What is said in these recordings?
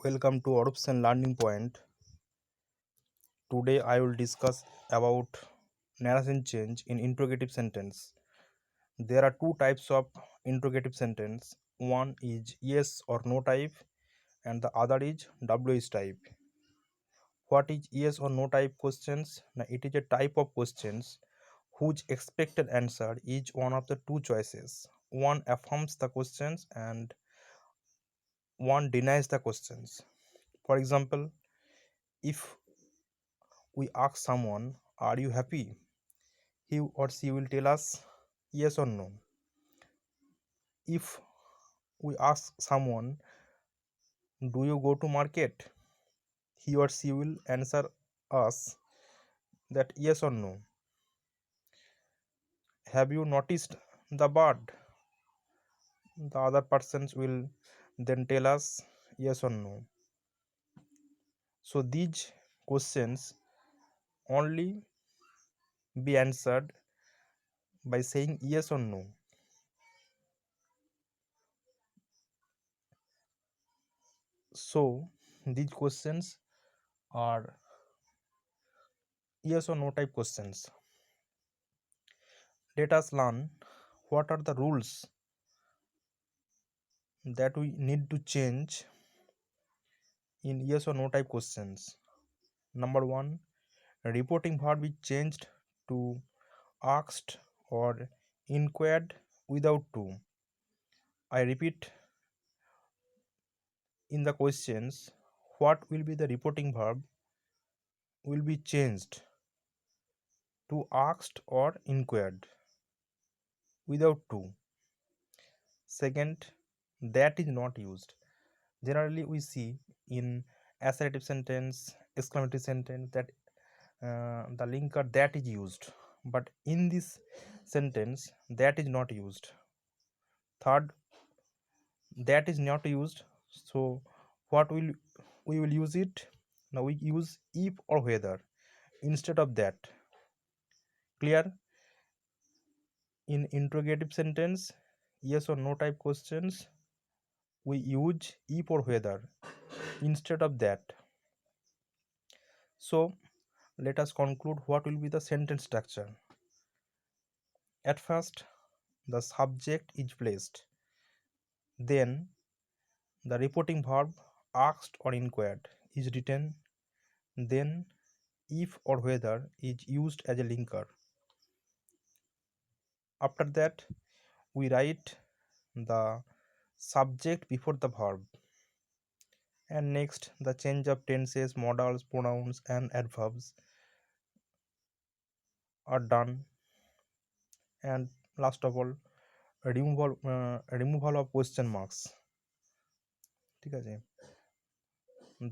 Welcome to Adoption Learning Point. Today I will discuss about narration change in interrogative sentence. There are two types of interrogative sentence. One is yes or no type and the other is WH type. What is yes or no type questions? Now, it is a type of questions whose expected answer is one of the two choices. One affirms the questions and one denies the questions. For example, if we ask someone, "Are you happy?" he or she will tell us yes or no. If we ask someone, "Do you go to market?" he or she will answer us that yes or no. Have you noticed the bird? The other persons will then tell us yes or no. So these questions only be answered by saying yes or no. So these questions are yes or no type questions. Let us learn what are the rules that we need to change in yes or no type questions. Number one, reporting verb is changed to asked or inquired without to. I repeat, in the questions, what will be the reporting verb will be changed to asked or inquired without to. Second, that is not used. Generally, we see in assertive sentence, exclamatory sentence that the linker that is used, but in this sentence that is not used. Third, that is not used. So what will we will use it? Now we use if or whether instead of that. Clear? In interrogative sentence, yes or no type questions, we use if or whether instead of that. So let us conclude what will be the sentence structure. At first, the subject is placed. Then, the reporting verb asked or inquired is written. Then, if or whether is used as a linker. After that, we write the subject before the verb. And next, the change of tenses, modals, pronouns, and adverbs are done. And last of all, removal of question marks. ঠিক আছে,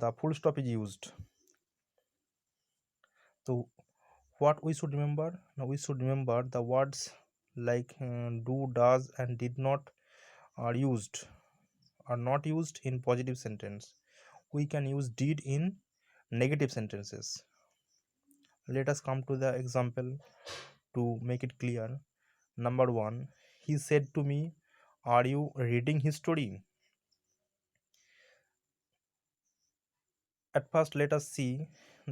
the full stop is used. So what we should remember? Now we should remember the words like do, does, and did not are not used in positive sentence. We can use did in negative sentences. Let us come to the example to make it clear. Number one, he said to me, "Are you reading history?" At first, let us see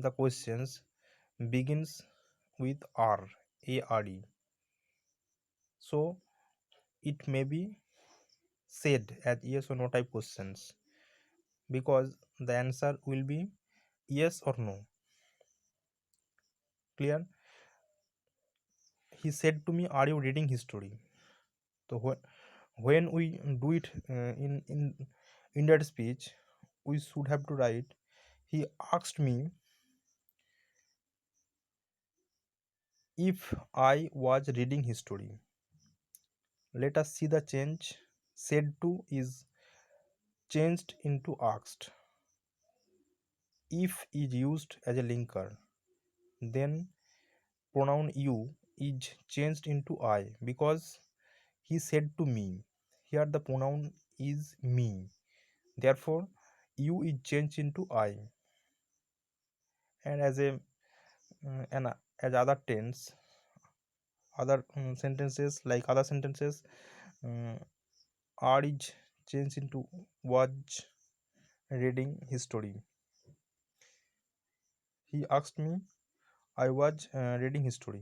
the questions begins with R, A-R-E. So it may be said as yes or no type questions because the answer will be yes or no. Clear? He said to me, "Are you reading history?" So when we do it in that speech, we should have to write, "He asked me if I was reading history." Let us see the change. Said to is changed into asked. If is used as a linker. Then pronoun you is changed into I because he said to me. Here the pronoun is me. Therefore, you is changed into I. And as other tense, other sentences like other sentences, are is changed into was, reading history. He asked me. I was reading history.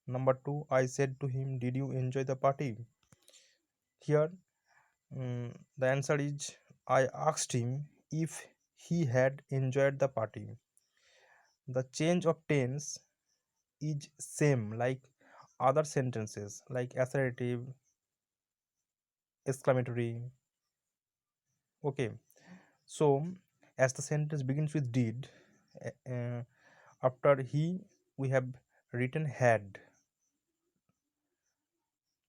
Number two, I said to him, "Did you enjoy the party?" Here, the answer is I asked him if he had enjoyed the party. The change of tense is same like other sentences like assertive, exclamatory. Okay, so as the sentence begins with did, after he we have written had.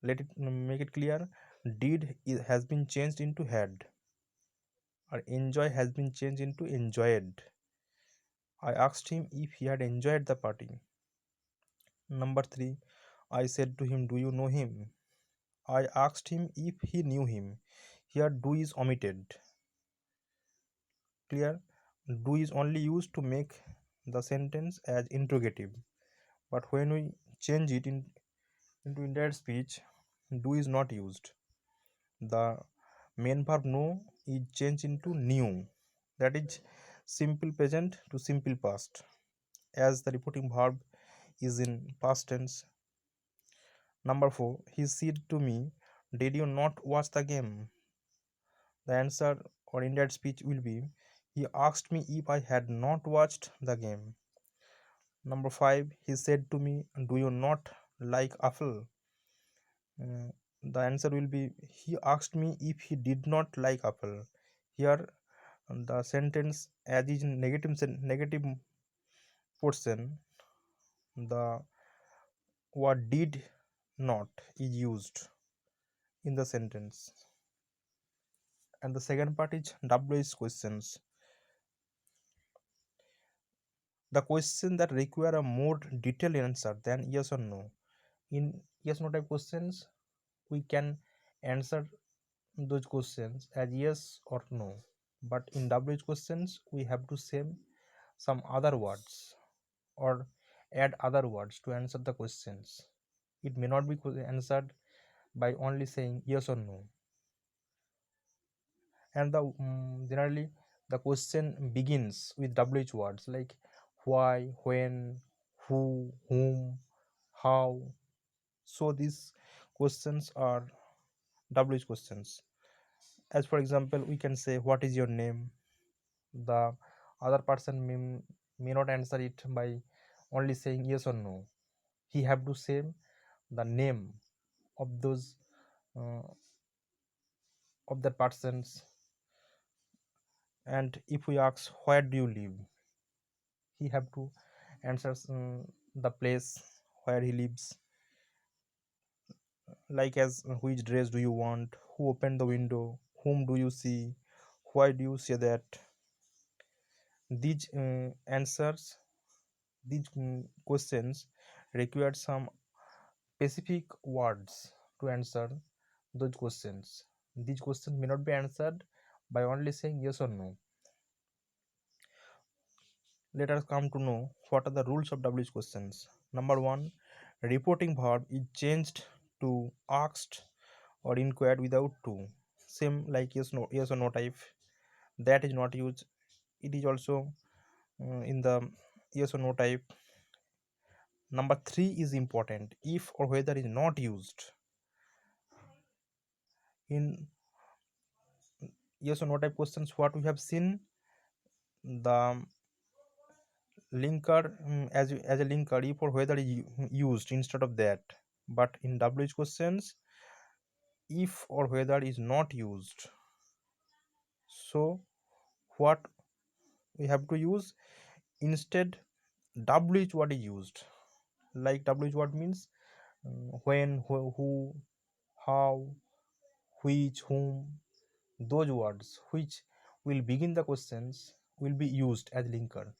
Let it make it clear. Has been changed into had, or enjoy has been changed into enjoyed. I asked him if he had enjoyed the party. Number three, I said to him, "Do you know him?" I asked him if he knew him. Here, do is omitted. Clear? Do is only used to make the sentence as interrogative. But when we change it into indirect speech, do is not used. The main verb know is changed into knew. That is simple present to simple past. As the reporting verb is in past tense. Number four, he said to me, "Did you not watch the game?" The answer or indirect speech will be, he asked me if I had not watched the game. Number five, he said to me, "Do you not like apple?" Uh, the answer will be, he asked me if he did not like apple. Here, the sentence as is in negative portion, the word did not is used in the sentence. And the second part is WH questions. The question that require a more detailed answer than yes or no. In yes no type questions, we can answer those questions as yes or no. But in WH questions, we have to say some other words or add other words to answer the questions. It may not be answered by only saying yes or no. And generally the question begins with WH words like why, when, who, whom, how. So these questions are WH questions. As for example, we can say what is your name. The other person may not answer it by only saying yes or no. He have to say the name of those uh, of the persons. And if we ask where do you live, he have to answer the place where he lives, like as which dress do you want, who opened the window, whom do you see, why do you say that. These answers, these questions require some specific words to answer those questions. These questions may not be answered by only saying yes or no. Let us come to know what are the rules of WH questions. Number one, reporting verb is changed to asked or inquired without to. Same like yes or no type. That is not used. It is also in the yes or no type. Number three is important. If or whether is not used. In yes or no type questions, what we have seen, the linker as a linker if or whether is used instead of that. But in WH questions, if or whether is not used. So what we have to use instead, WH word is used. Like WH word means when, who, how, which, whom. Those words which will begin the questions will be used as linker.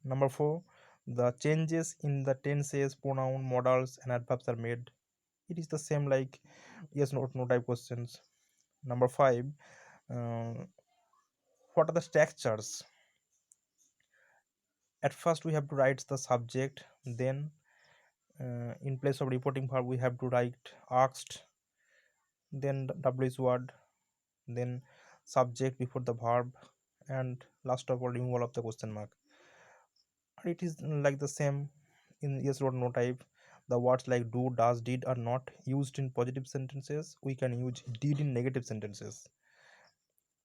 Number four, the changes in the tenses, pronoun, modals, and adverbs are made. It is the same like yes, no type questions. Number five, uh, what are the structures? At first, we have to write the subject, then in place of reporting verb, we have to write asked, then WH word, then subject before the verb, and last of all removal of the question mark. And it is like the same in yes or no type. The words like do, does, did are not used in positive sentences. We can use did in negative sentences.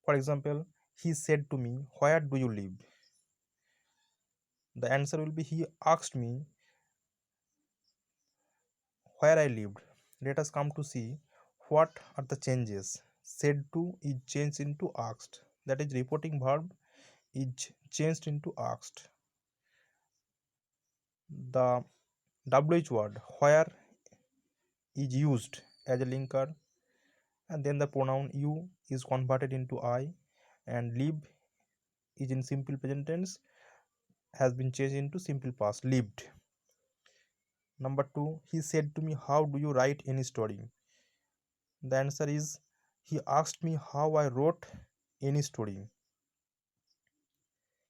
For example, he said to me, where do you live? The answer will be he asked me where I lived. Let us come to see what are the changes. Said to is changed into asked. That is reporting verb is changed into asked. The WH word where is used as a linker, and then the pronoun you is converted into I, and live is in simple present tense has been changed into simple past lived. Number 2, he said to me, how do you write any story? The answer is he asked me how I wrote any story.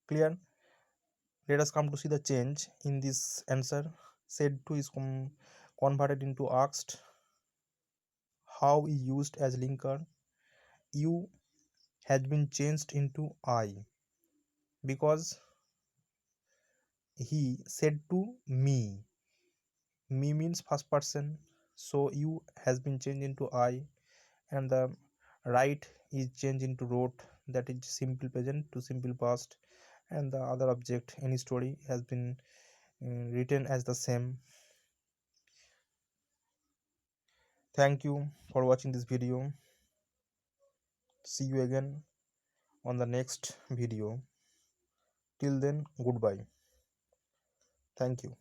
Clear? Let us come to see the change in this answer. Said to is converted into asked. How is used as linker. You has been changed into I because he said to me. Me means first person, so you has been changed into I, and the write is changed into wrote, that is simple present to simple past, and the other object any story has been written as the same. Thank you for watching this video. See you again on the next video. Till then, goodbye. Thank you.